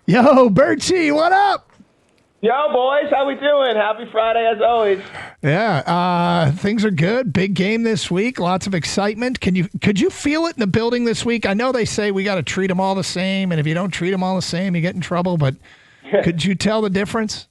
Yo, Birchie, what up? Yo, boys, how we doing? Happy Friday, as always. Yeah, things are good. Big game this week. Lots of excitement. Could you feel it in the building this week? I know they say we got to treat them all the same, and if you don't treat them all the same, you get in trouble. But could you tell the difference?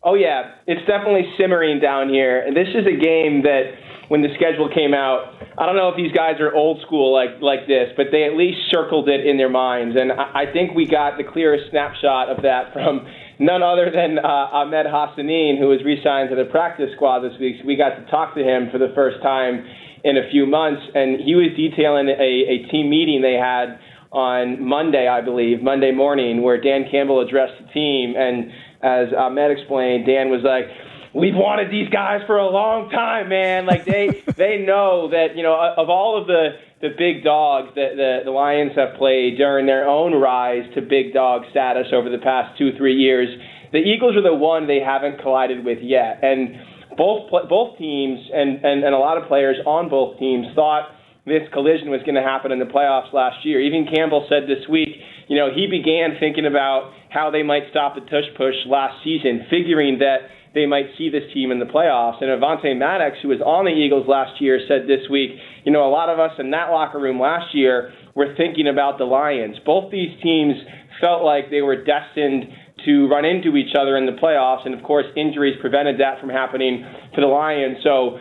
Oh, yeah, it's definitely simmering down here. And this is a game that, when the schedule came out, I don't know if these guys are old school like this, but they at least circled it in their minds. And I think we got the clearest snapshot of that from none other than Ahmed Hassanin, who was re-signed to the practice squad this week. So we got to talk to him for the first time in a few months, and he was detailing a team meeting they had on Monday, I believe, Monday morning, where Dan Campbell addressed the team. And as Ahmed explained, Dan was like, "We've wanted these guys for a long time, man. Like they know that, of all of the big dogs that the Lions have played during their own rise to big dog status over the past 2-3 years, the Eagles are the one they haven't collided with yet." And both teams and a lot of players on both teams thought this collision was going to happen in the playoffs last year. Even Campbell said this week, he began thinking about how they might stop the tush push last season, figuring that they might see this team in the playoffs. And Avonte Maddox, who was on the Eagles last year, said this week, a lot of us in that locker room last year were thinking about the Lions. Both these teams felt like they were destined to run into each other in the playoffs, and of course injuries prevented that from happening to the Lions. So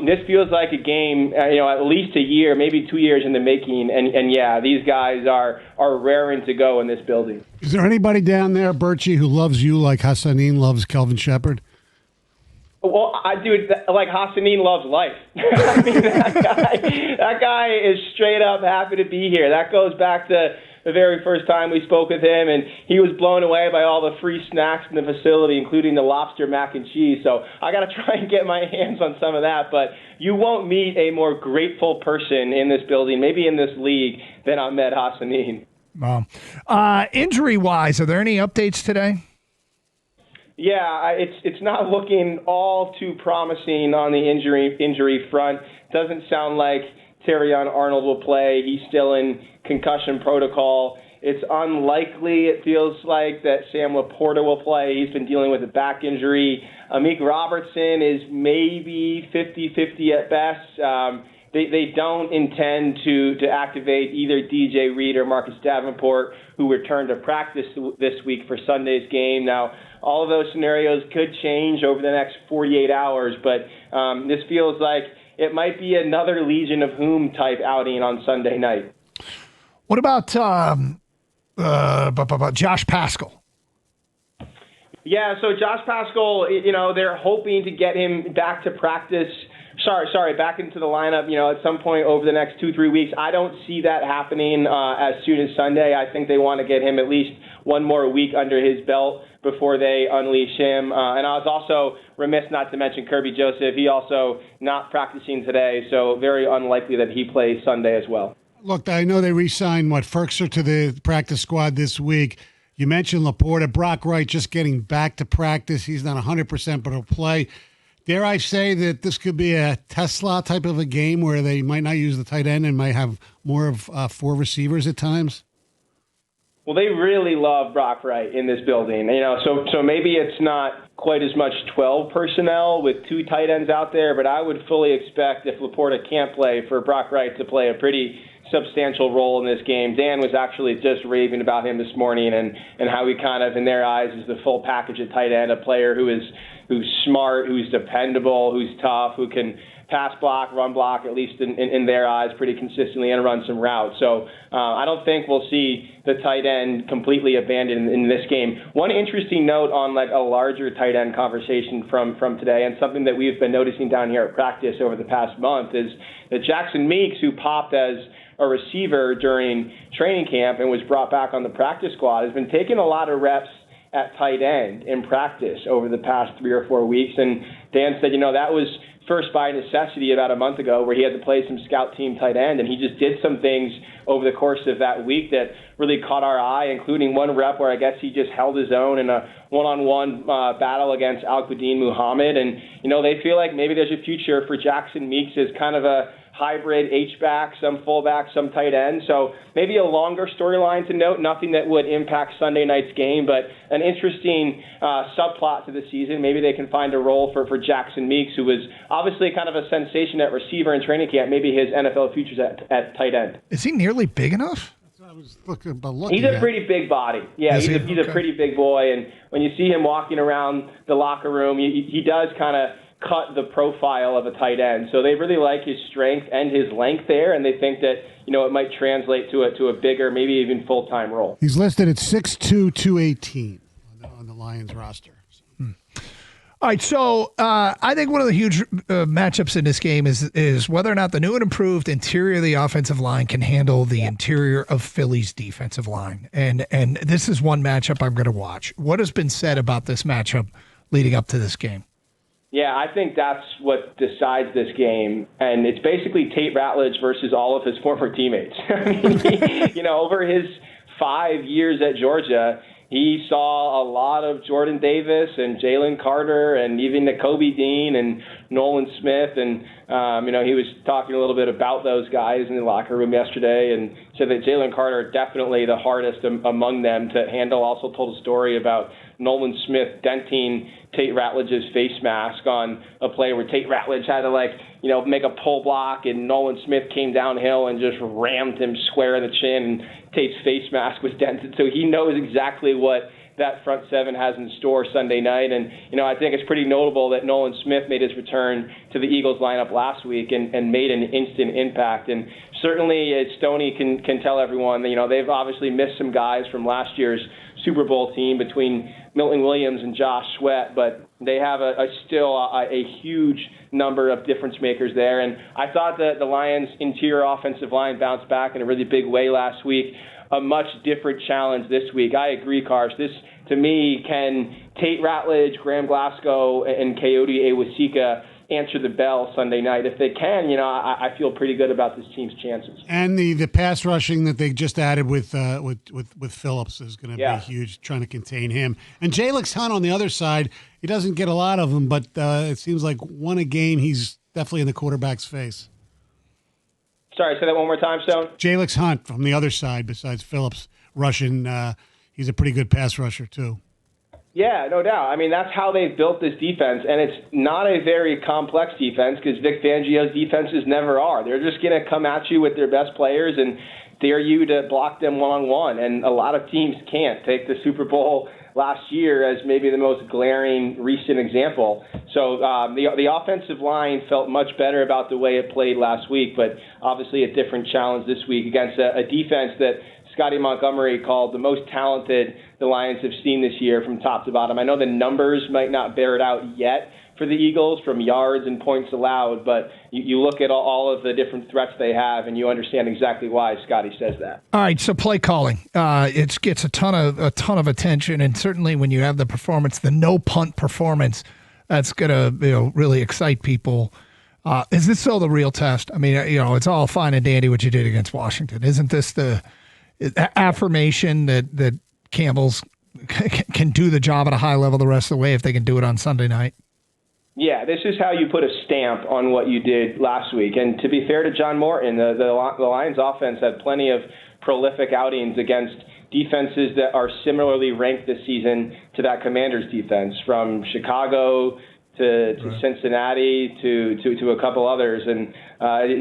this feels like a game, at least a year, maybe 2 years in the making, and yeah, these guys are raring to go in this building. Is there anybody down there, Birchie, who loves you like Hassanin loves Kelvin Shepherd? Well, like Hassanin loves life. I mean, that guy is straight up happy to be here. That goes back to the very first time we spoke with him, and he was blown away by all the free snacks in the facility, including the lobster mac and cheese. So I got to try and get my hands on some of that. But you won't meet a more grateful person in this building, maybe in this league, than Ahmed Hassanin. Wow. Injury-wise, are there any updates today? Yeah, it's not looking all too promising on the injury front. Doesn't sound like Terrion Arnold will play. He's still in concussion protocol. It's unlikely, it feels like, that Sam Laporta will play. He's been dealing with a back injury. Amik Robertson is maybe 50-50 at best. They don't intend to activate either DJ Reed or Marcus Davenport, who returned to practice this week for Sunday's game. Now, all of those scenarios could change over the next 48 hours, but this feels like it might be another Legion of Whom type outing on Sunday night. What about Josh Paschal? Yeah, so Josh Paschal, they're hoping to get him back to practice. Back into the lineup, at some point over the next 2-3 weeks. I don't see that happening as soon as Sunday. I think they want to get him at least one more week under his belt before they unleash him. And I was also remiss not to mention Kirby Joseph. He also not practicing today, so very unlikely that he plays Sunday as well. Look, I know they re-signed, Ferkser to the practice squad this week. You mentioned Laporta. Brock Wright just getting back to practice. He's not 100%, but he'll play. Dare I say that this could be a Tesla type of a game where they might not use the tight end and might have more of four receivers at times? Well, they really love Brock Wright in this building. So maybe it's not quite as much 12 personnel with two tight ends out there, but I would fully expect, if Laporta can't play, for Brock Wright to play a pretty substantial role in this game. Dan was actually just raving about him this morning and how he kind of, in their eyes, is the full package at tight end, a player who's smart, who's dependable, who's tough, who can pass block, run block, at least in their eyes, pretty consistently, and run some routes. So I don't think we'll see the tight end completely abandoned in this game. One interesting note on like a larger tight end conversation from today, and something that we've been noticing down here at practice over the past month, is that Jackson Meeks, who popped as a receiver during training camp and was brought back on the practice squad, has been taking a lot of reps at tight end in practice over the past 3 or 4 weeks. And Dan said, that was first by necessity about a month ago, where he had to play some scout team tight end, and he just did some things over the course of that week that really caught our eye, including one rep where I guess he just held his own in a one-on-one battle against Al-Quddin Muhammad. And, they feel like maybe there's a future for Jackson Meeks as kind of a hybrid H-back, some fullback, some tight end. So maybe a longer storyline to note, nothing that would impact Sunday night's game, but an interesting subplot to the season. Maybe they can find a role for Jackson Meeks, who was obviously kind of a sensation at receiver in training camp. Maybe his NFL future's at tight end. Is he nearly big enough? I was looking He's a pretty big body. Yeah, he's a pretty big boy. And when you see him walking around the locker room, he does kind of cut the profile of a tight end. So they really like his strength and his length there, and they think that, it might translate to a bigger, maybe even full-time role. He's listed at 6'2", 218 on the Lions roster. All right, so I think one of the huge matchups in this game is whether or not the new and improved interior of the offensive line can handle the interior of Philly's defensive line. And this is one matchup I'm going to watch. What has been said about this matchup leading up to this game? Yeah, I think that's what decides this game, and it's basically Tate Ratledge versus all of his former teammates. I mean, over his 5 years at Georgia, he saw a lot of Jordan Davis and Jalen Carter and even Nakobe Dean and Nolan Smith. And, he was talking a little bit about those guys in the locker room yesterday and said that Jalen Carter definitely the hardest among them to handle. Also told a story about Nolan Smith denting Tate Ratledge's face mask on a play where Tate Ratledge had to make a pull block, and Nolan Smith came downhill and just rammed him square in the chin, and Tate's face mask was dented. So he knows exactly what that front seven has in store Sunday night. And, I think it's pretty notable that Nolan Smith made his return to the Eagles lineup last week and made an instant impact. And certainly Stoney can tell everyone that, they've obviously missed some guys from last year's Super Bowl team between Milton Williams and Josh Sweat, but they have still a huge number of difference makers there. And I thought that the Lions' interior offensive line bounced back in a really big way last week. A much different challenge this week. I agree, Karsch. This, to me, can Tate Ratledge, Graham Glasgow, and Coyote Awosika answer the bell Sunday night. If they can, I feel pretty good about this team's chances. And the pass rushing that they just added with Phillips is going to be huge, trying to contain him. And Jalix Hunt on the other side, he doesn't get a lot of them, but it seems like one a game, he's definitely in the quarterback's face. Sorry, say that one more time, Stone. Jalix Hunt from the other side, besides Phillips rushing, he's a pretty good pass rusher too. Yeah, no doubt. I mean, that's how they've built this defense, and it's not a very complex defense because Vic Fangio's defenses never are. They're just going to come at you with their best players and dare you to block them one-on-one, and a lot of teams can't. Take the Super Bowl last year as maybe the most glaring recent example. So the offensive line felt much better about the way it played last week, but obviously a different challenge this week against a defense that Scotty Montgomery called the most talented the Lions have seen this year from top to bottom. I know the numbers might not bear it out yet for the Eagles from yards and points allowed, but you look at all of the different threats they have, and you understand exactly why Scotty says that. All right, so play calling, it gets a ton of attention, and certainly when you have the performance, the no punt performance, that's gonna really excite people. Is this still the real test? I mean, it's all fine and dandy what you did against Washington. Isn't this the affirmation that Campbell's can do the job at a high level the rest of the way if they can do it on Sunday night? Yeah, this is how you put a stamp on what you did last week. And to be fair to John Morton, the Lions offense had plenty of prolific outings against defenses that are similarly ranked this season to that Commanders defense, from Chicago to Cincinnati to a couple others, and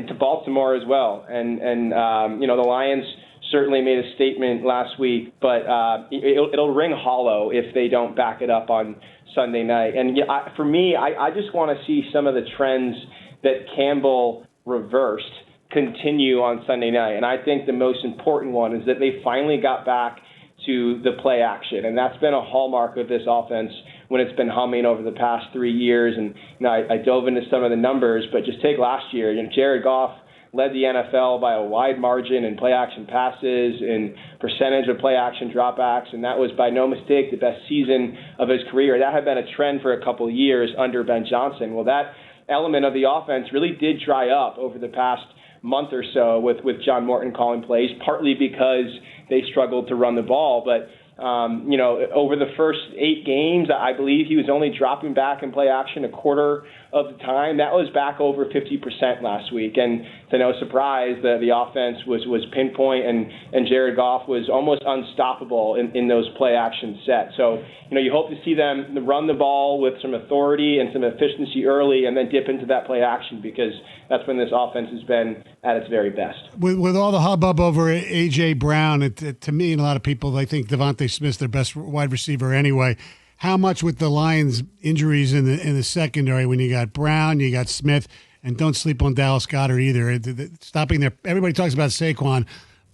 to Baltimore as well. And the Lions certainly made a statement last week, but it'll ring hollow if they don't back it up on Sunday night. And for me, I just want to see some of the trends that Campbell reversed continue on Sunday night. And I think the most important one is that they finally got back to the play action. And that's been a hallmark of this offense when it's been humming over the past 3 years. And I dove into some of the numbers, but just take last year. Jared Goff led the NFL by a wide margin in play-action passes and percentage of play-action dropbacks, and that was by no mistake the best season of his career. That had been a trend for a couple of years under Ben Johnson. Well, that element of the offense really did dry up over the past month or so with John Morton calling plays, partly because they struggled to run the ball. But Over the first 8 games, I believe he was only dropping back in play action a quarter of the time. That was back over 50% last week. And to no surprise, the offense was pinpoint, and Jared Goff was almost unstoppable in those play action sets. So, you hope to see them run the ball with some authority and some efficiency early and then dip into that play action, because that's when this offense has been at its very best. With all the hubbub over A.J. Brown, to me and a lot of people, I think Devontae Smith's their best wide receiver anyway. How much with the Lions' injuries in the secondary, when you got Brown, you got Smith, and don't sleep on Dallas Goedert either. Stopping their, everybody talks about Saquon,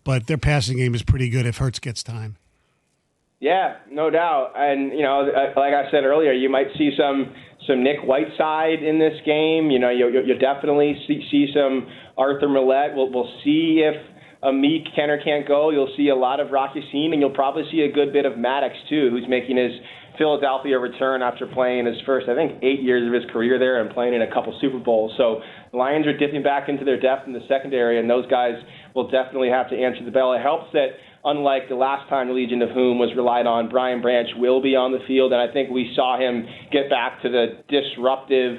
but their passing game is pretty good if Hurts gets time. Yeah, no doubt. And, like I said earlier, you might see some Nick Whiteside in this game. You'll definitely see some Arthur Millette. We'll see if Meek can or can't go. You'll see a lot of Rock Ya-Sin, and you'll probably see a good bit of Maddox, too, who's making his Philadelphia return after playing his first, 8 years of his career there and playing in a couple Super Bowls. So the Lions are dipping back into their depth in the secondary, and those guys will definitely have to answer the bell. It helps that, unlike the last time the Legion of Whom was relied on, Brian Branch will be on the field, and I think we saw him get back to the disruptive,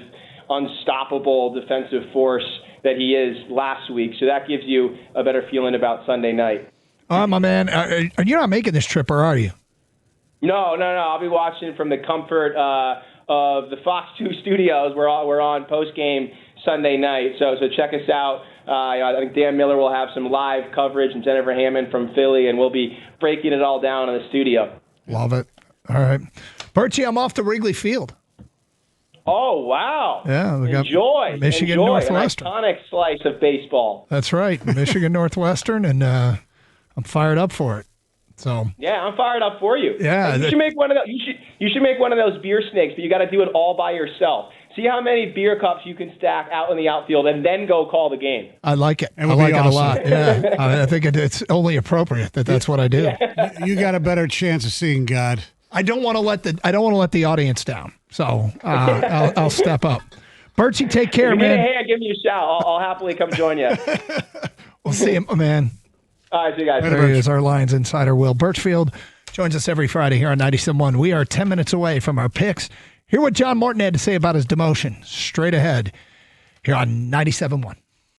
unstoppable defensive force that he is last week. So that gives you a better feeling about Sunday night. My man, you're not making this trip, or are you? No. I'll be watching from the comfort of the Fox 2 studios. We're on post-game Sunday night, so check us out. I think Dan Miller will have some live coverage, and Jennifer Hammond from Philly, and we'll be breaking it all down in the studio. Love it. All right. Birchie, I'm off to Wrigley Field. Oh, wow. Yeah. We got Michigan Northwestern. An iconic slice of baseball. That's right. Michigan Northwestern, and I'm fired up for it. So yeah, I'm fired up for you. Yeah, you should make one of those. You should make one of those beer snakes, but you got to do it all by yourself. See how many beer cups you can stack out in the outfield, and then go call the game. I like it. I like it a lot. Yeah, I think it's only appropriate that's what I do. You got a better chance of seeing God. I don't want to let the audience down, so I'll step up. Birchie, take care, man. Give me a shout. I'll happily come join you. We'll see you, man. All right, see you guys. There he is, our Lions insider, Will Burchfield. Joins us every Friday here on 97.1. We are 10 minutes away from our picks. Hear what John Morton had to say about his demotion straight ahead here on 97.1.